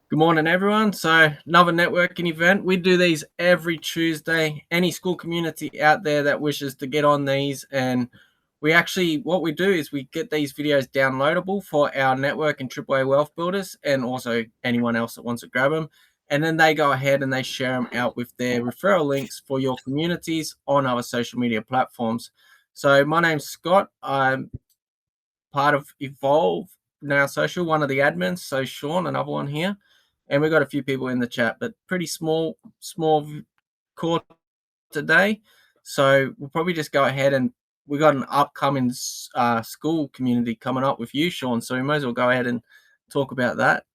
Good morning, everyone. So, another networking event. We do these every Tuesday. Any school community out there that wishes to get on these, and what we do is we get these videos downloadable for our network and AAA wealth builders, and also anyone else that wants to grab them. And then they go ahead and they share them out with their referral links for your communities on other social media platforms. So, my name's Scott. I'm part of Evolve Now Social, one of the admins. So, Shawn, another one here, and we've got a few people in the chat, but pretty small core today. So we'll probably just go ahead, and we got an upcoming school community coming up with you, Shawn. So we might as well go ahead and talk about that.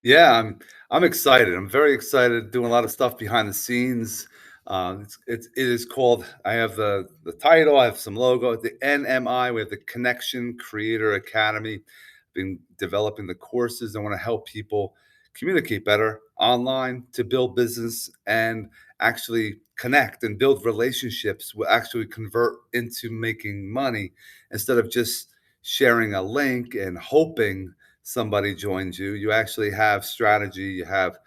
Yeah, I'm excited. I'm very excited. Doing a lot of stuff behind the scenes. It is called. I have the title. I have some logo. The NMI. We have the Connection Creator Academy. Been developing the courses. I want to help people communicate better online to build business and actually connect and build relationships. Will actually convert into making money instead of just sharing a link and hoping somebody joins you. You actually have strategy. You have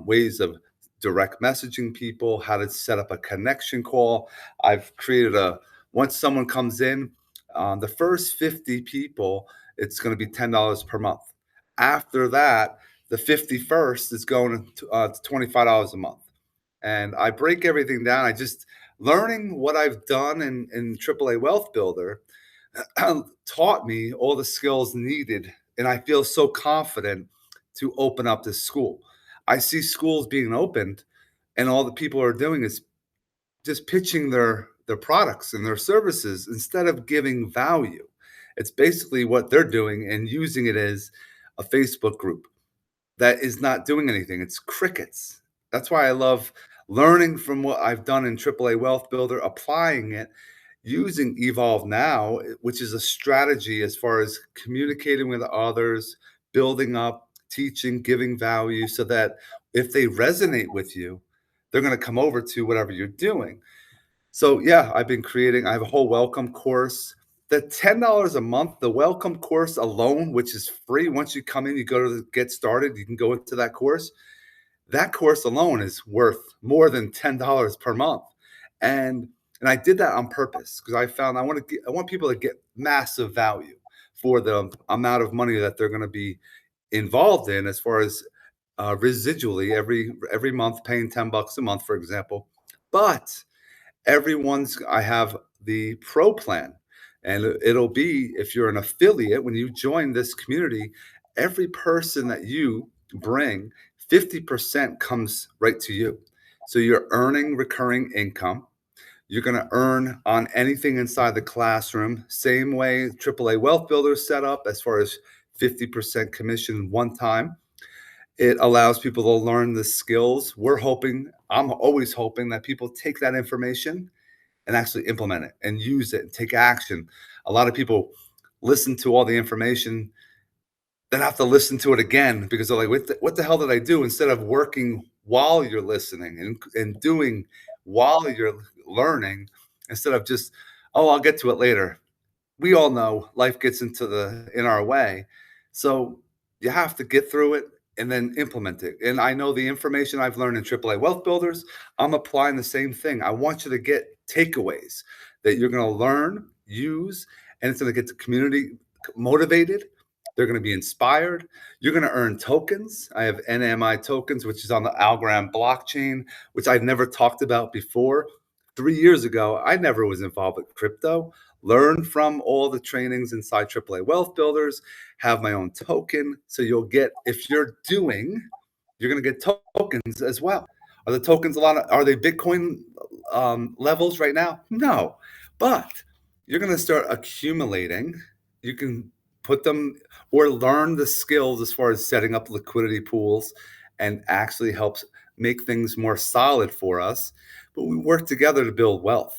ways of direct messaging people, how to set up a connection call. I've created once someone comes in, the first 50 people, it's going to be $10 per month. After that, the 51st is going to $25 a month. And I break everything down. I just learning what I've done in AAA Wealth Builder taught me all the skills needed, and I feel so confident to open up this school. I see schools being opened, and all the people are doing is just pitching their products and their services instead of giving value. It's basically what they're doing and using it as a Facebook group that is not doing anything. It's crickets. That's why I love learning from what I've done in AAA Wealth Builder, applying it, using Evolve Now, which is a strategy as far as communicating with others, building up, teaching, giving value, so that if they resonate with you, they're going to come over to whatever you're doing. So yeah, I have a whole welcome course. The $10 a month, the welcome course alone, which is free. Once you come in, you go to get started, you can go into that course. That course alone is worth more than $10 per month. And I did that on purpose because I found I want people to get massive value for the amount of money that they're going to be involved in, as far as residually every month, paying $10 a month, for example. But I have the pro plan, and it'll be, if you're an affiliate, when you join this community, every person that you bring, 50% comes right to you. So you're earning recurring income. You're going to earn on anything inside the classroom, same way AAA Wealth Builder is set up, as far as 50% commission one time. It allows people to learn the skills. I'm always hoping that people take that information and actually implement it and use it and take action. A lot of people listen to all the information, then have to listen to it again because they're like, what the hell did I do? Instead of working while you're listening and doing while you're learning, instead of just, oh, I'll get to it later. We all know life gets in our way. So you have to get through it and then implement it. And I know the information I've learned in AAA Wealth Builders, I'm applying the same thing. I want you to get takeaways that you're going to learn, use, and it's going to get the community motivated. They're going to be inspired. You're going to earn tokens. I have NMI tokens, which is on the Algorand blockchain, which I've never talked about before. 3 years ago, I never was involved with crypto. Learn from all the trainings inside AAA Wealth Builders, have my own token. So you're going to get tokens as well. Are the tokens are they Bitcoin levels right now? No, but you're going to start accumulating. You can put them or learn the skills as far as setting up liquidity pools, and actually helps make things more solid for us. But we work together to build wealth.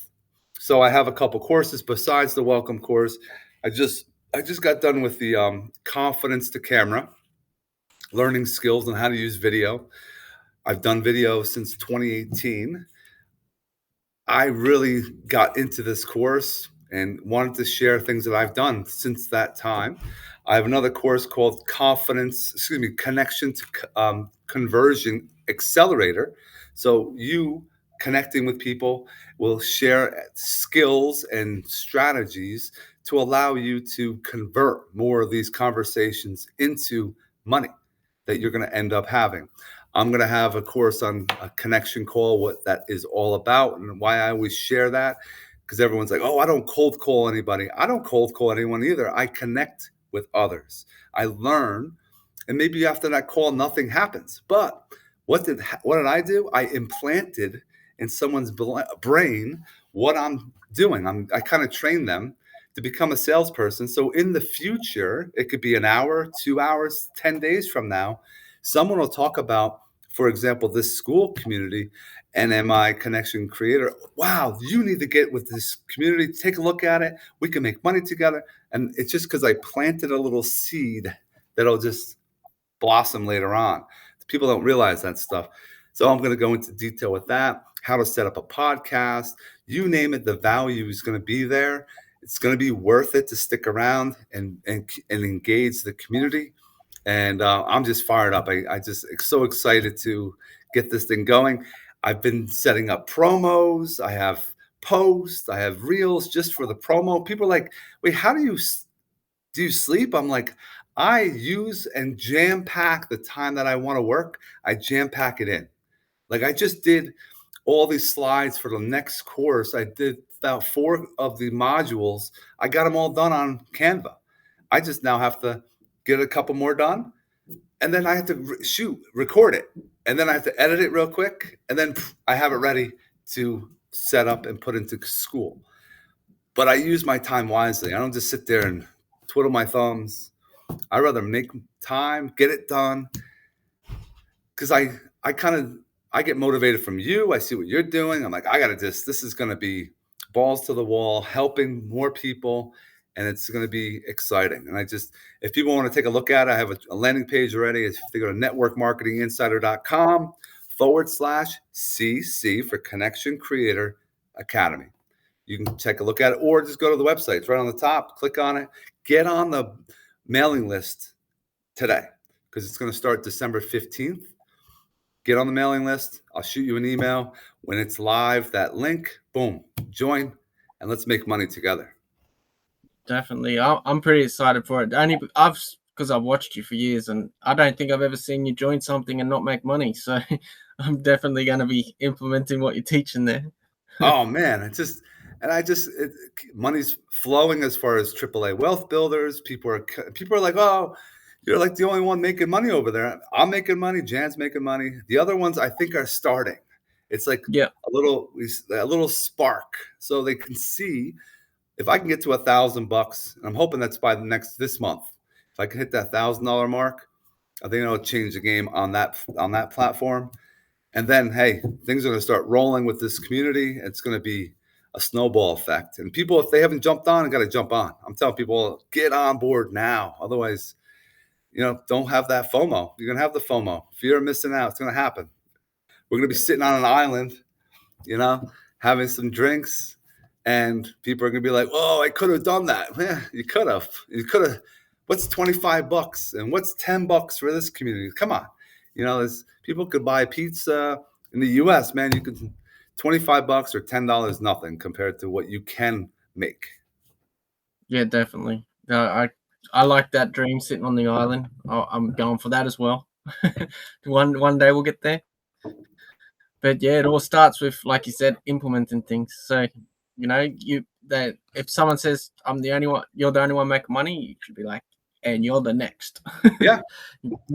So I have a couple courses besides the welcome course. I just got done with the confidence to camera, learning skills on how to use video. I've done video since 2018. I really got into this course and wanted to share things that I've done since that time. I have another course called Connection to Conversion Accelerator. So you connecting with people will share skills and strategies to allow you to convert more of these conversations into money that you're going to end up having. I'm going to have a course on a connection call, what that is all about, and why I always share that. Because everyone's like, oh, I don't cold call anybody. I don't cold call anyone either. I connect with others. I learn, and maybe after that call, nothing happens. But what did I do? I implanted in someone's brain what I'm doing. I kind of trained them to become a salesperson. So in the future, it could be an hour, 2 hours, 10 days from now, someone will talk about, for example, this school community, NMI Connection Creator. Wow, you need to get with this community. Take a look at it. We can make money together. And it's just because I planted a little seed that'll just blossom later on. People don't realize that stuff. So I'm going to go into detail with that, how to set up a podcast, you name it, the value is going to be there. It's going to be worth it to stick around and engage the community. And I'm just fired up. I just so excited to get this thing going. I've been setting up promos. I have posts. I have reels just for the promo. People are like, wait, how do you sleep? I'm like, I use and jam pack the time that I want to work. I jam pack it in. Like I just did all these slides for the next course. I did about 4 of the modules. I got them all done on Canva. I just now have to get a couple more done. And then I have to record it. And then I have to edit it real quick. And then I have it ready to set up and put into school. But I use my time wisely. I don't just sit there and twiddle my thumbs. I rather make time, get it done. Because I get motivated from you. I see what you're doing. I'm like, this is going to be balls to the wall, helping more people. And it's going to be exciting. And if people want to take a look at it, I have a landing page already. If they go to networkmarketinginsider.com/CC for Connection Creator Academy. You can take a look at it, or just go to the website. It's right on the top. Click on it. Get on the mailing list today because it's going to start December 15th. Get on the mailing list. I'll shoot you an email. When it's live, that link, boom, join, and let's make money together. Definitely. I'm pretty excited for it. Because I've watched you for years, and I don't think I've ever seen you join something and not make money. So I'm definitely going to be implementing what you're teaching there. Oh man, money's flowing as far as AAA wealth builders. People are like, oh, you're like the only one making money over there. I'm making money. Jan's making money. The other ones I think are starting. It's like a little spark, so they can see if I can get to $1,000. And I'm hoping that's by this month. If I can hit that $1,000 mark, I think it'll change the game on that platform. And then, hey, things are going to start rolling with this community. It's going to be a snowball effect. And people, if they haven't jumped on, got to jump on. I'm telling people, get on board now. Otherwise, don't have that FOMO. You're going to have the FOMO. Fear of missing out. It's going to happen. We're going to be sitting on an island, having some drinks. And people are going to be like, oh, I could have done that. Yeah, you could have. What's $25 and what's $10 for this community? Come on. People could buy pizza in the US, man. You could $25 or $10, nothing compared to what you can make. Yeah, definitely. I like that dream, sitting on the island. I'm going for that as well. One day we'll get there. But yeah, it all starts with, like you said, implementing things. So, if someone says you're the only one making money, you should be like, and you're the next. Yeah.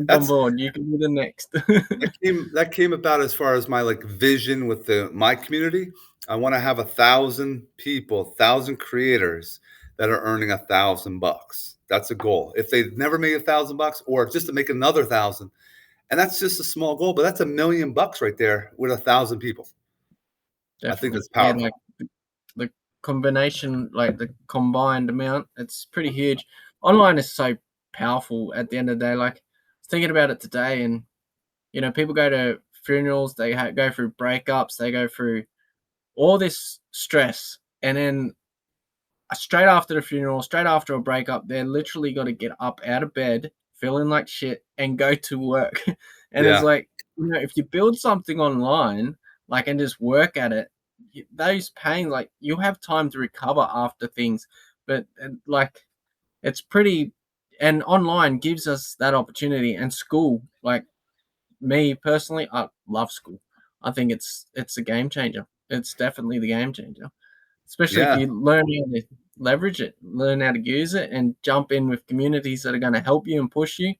On board. You can be the next. that came about as far as my vision with my community. I want to have 1,000 people, 1,000 creators that are earning $1,000. That's a goal. If they've never made $1,000, or just to make another 1,000, and that's just a small goal, but that's $1 million right there with 1,000 people. Definitely. I think that's powerful. Yeah, the combination, the combined amount, it's pretty huge. Online is so powerful at the end of the day. I was thinking about it today, and people go to funerals, they go through breakups, they go through all this stress, and then straight after the funeral, straight after a breakup, they're literally got to get up out of bed, feeling like shit, and go to work. And it's Yeah. like, if you build something online, like, and just work at it, those pains, like, you'll have time to recover after things. But like, it's pretty, and online gives us that opportunity. And school, like, me personally, I love school. I think it's a game changer. It's definitely the game changer, especially if Yeah. you learn how to leverage it, learn how to use it, and jump in with communities that are going to help you and push you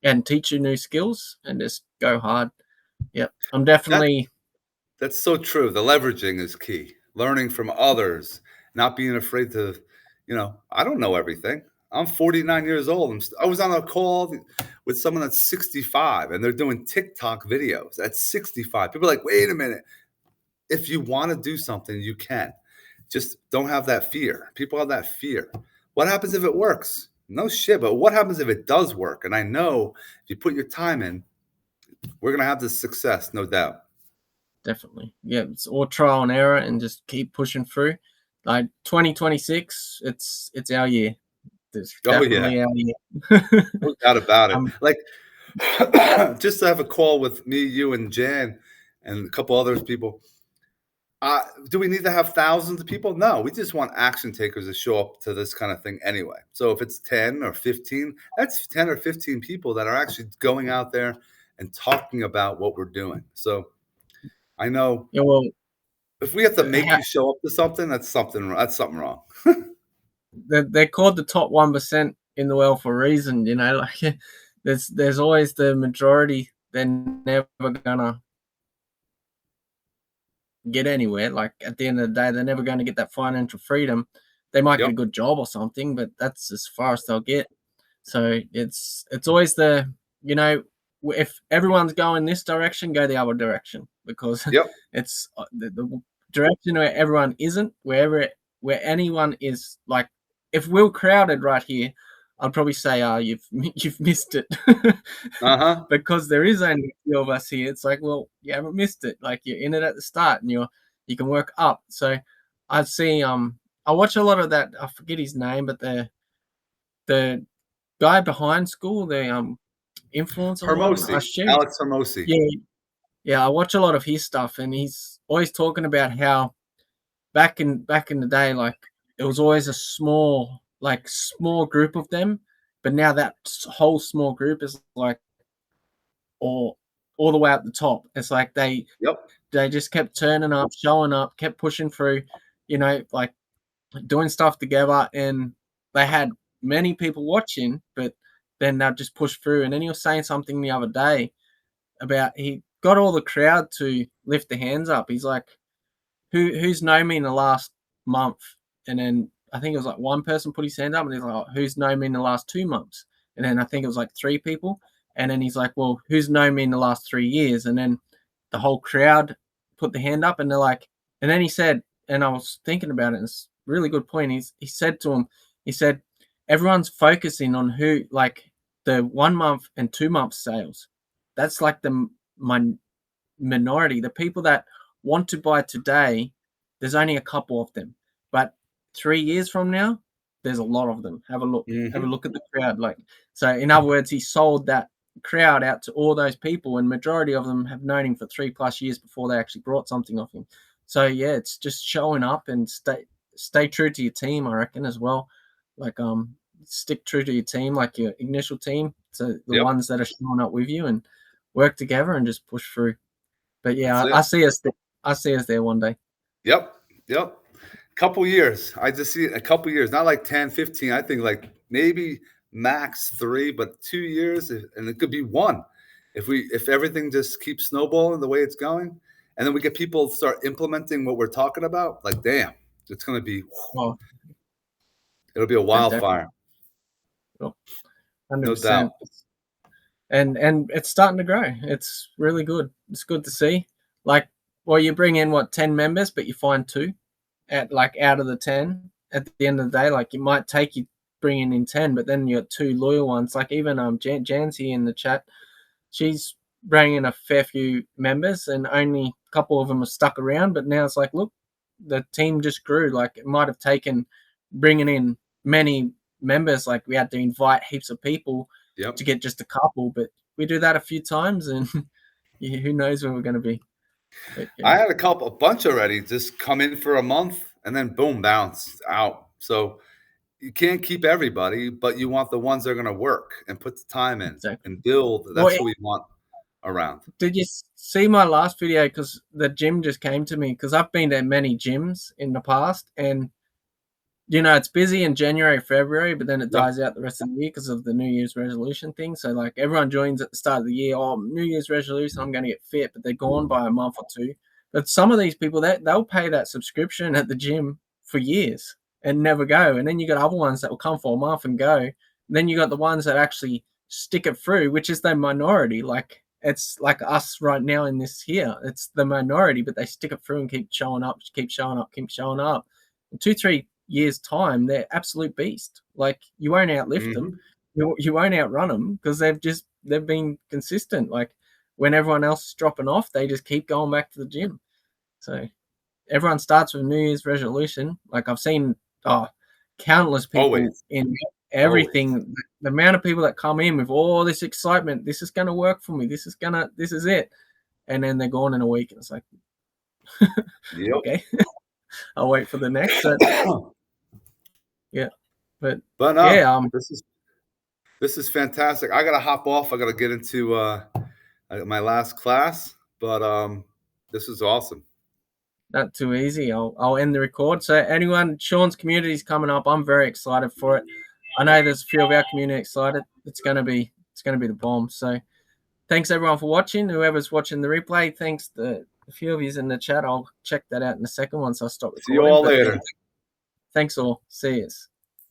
and teach you new skills, and just go hard. Yep, I'm That definitely. that's so true. The leveraging is key. Learning from others, not being afraid to, I don't know everything. I'm 49 years old. I was on a call with someone that's 65 and they're doing TikTok videos at 65. People are like, wait a minute. If you want to do something, you can. Just don't have that fear. People have that fear. What happens if it works? No shit, but what happens if it does work? And I know if you put your time in, we're going to have this success, no doubt. Definitely. Yeah, it's all trial and error and just keep pushing through. Like 2026, it's our year. It's Oh, yeah. definitely our year. No doubt about it. um, Like, just to have a call with me, you, and Jan, and a couple other people. Do we need to have thousands of people? No, we just want action takers to show up to this kind of thing anyway. So if it's 10 or 15, that's 10 or 15 people that are actually going out there and talking about what we're doing. So I know yeah, well, if we have to make how, you show up to something, that's something wrong. they're called the top 1% in the world for a reason. Like, there's always the majority. They're never gonna get anywhere. Like, at the end of the day, they're never going to get that financial freedom. They might get Yep. a good job or something, but that's as far as they'll get. So it's always if everyone's going this direction, go the other direction, because Yep. it's the direction where everyone isn't, where anyone is. Like, if we're crowded right here, I'd probably say, you've missed it. Uh-huh. Because there is only a few of us here. It's like, well, you haven't missed it. Like, you're in it at the start, and you can work up. So I see. I watch a lot of that. I forget his name, but the guy behind school, the influencer one. I Hermosi, share. Alex Hermosi. Yeah, yeah. I watch a lot of his stuff, and he's always talking about how back in the day, like, it was always a small group of them, but now that whole small group is like all the way up the top. It's like they Yep. just kept turning up, showing up, kept pushing through, like, doing stuff together, and they had many people watching, but then they'll just push through. And then he was saying something the other day about, he got all the crowd to lift their hands up. He's like, who's known me in the last month? And then I think it was like one person put his hand up, and he's like, who's known me in the last 2 months? And then I think it was like 3 people. And then he's like, well, who's known me in the last 3 years? And then the whole crowd put the hand up, and they're like, and then he said, and I was thinking about it, and it's a really good point. He said to him, he said, everyone's focusing on who, like, the 1 month and 2 month sales. That's like my minority. The people that want to buy today, there's only a couple of them. But 3 years from now, there's a lot of them. Have a look. Have a Mm-hmm. look at the crowd. Like, so in other words, he sold that crowd out to all those people, and majority of them have known him for 3+ years before they actually brought something off him. So yeah, it's just showing up and stay true to your team, I reckon, as well. Like, stick true to your team, like your initial team, so the Yep. ones that are showing up with you, and work together and just push through. But That's yeah, it. I see us. I see us there one day. Yep. Yep. Couple years. I just see it a couple years, not like 10, 15. I think like maybe max 3, but 2 years, and it could be 1 if everything just keeps snowballing the way it's going, and then we get people start implementing what we're talking about. Like, damn, it's going to be, Oh, it'll be a yeah, definitely, wildfire, no doubt. 100%. And it's starting to grow. It's really good. It's good to see. Like, well, you bring in 10 members, but you find 2 out of the 10 at the end of the day. Like, it might take you bringing in 10, but then you got 2 loyal ones. Like, even Jancy in the chat, she's bringing in a fair few members, and only a couple of them are stuck around. But now it's like, look, the team just grew. Like, it might have taken bringing in many members. Like we had to invite heaps of people Yep. to get just a couple, but we do that a few times, and yeah, who knows where we're going to be. But, yeah. I had a bunch already just come in for a month and then boom, bounce out. So you can't keep everybody, but you want the ones that are going to work and put the time in Exactly. and build. Well, That's who we want around. did you see my last video? Because the gym just came to me, because I've been to many gyms in the past, and it's busy in January, February, but then it Yep. dies out the rest of the year because of the New Year's resolution thing. So like everyone joins at the start of the year, oh, New Year's resolution, I'm going to get fit, but they're gone by a month or two. But some of these people, they'll pay that subscription at the gym for years and never go. And then you got other ones that will come for a month and go. And then you got the ones that actually stick it through, which is the minority. Like it's like us right now in this here. It's the minority, but they stick it through and keep showing up, keep showing up, keep showing up. In 2-3 years' time, they're absolute beast. Like you won't outlift them, you won't outrun them, because they've been consistent. Like when everyone else is dropping off, they just keep going back to the gym. So everyone starts with New Year's resolution. Like I've seen countless people Always. in everything. Always. The amount of people that come in with all this excitement, this is going to work for me, this is it, and then they're gone in a week, and it's like, Yep. okay, I'll wait for the next. Yeah, but no, yeah, this is fantastic. I gotta hop off. I gotta get into my last class, but this is awesome. not too easy. I'll end the record. So anyone, Shawn's community is coming up. I'm very excited for it. I know there's a few of our community excited. It's gonna be the bomb. So thanks everyone for watching. Whoever's watching the replay, thanks to a few of you in the chat. I'll check that out in a second once I stop recording. See you all later. Thanks all. See yous.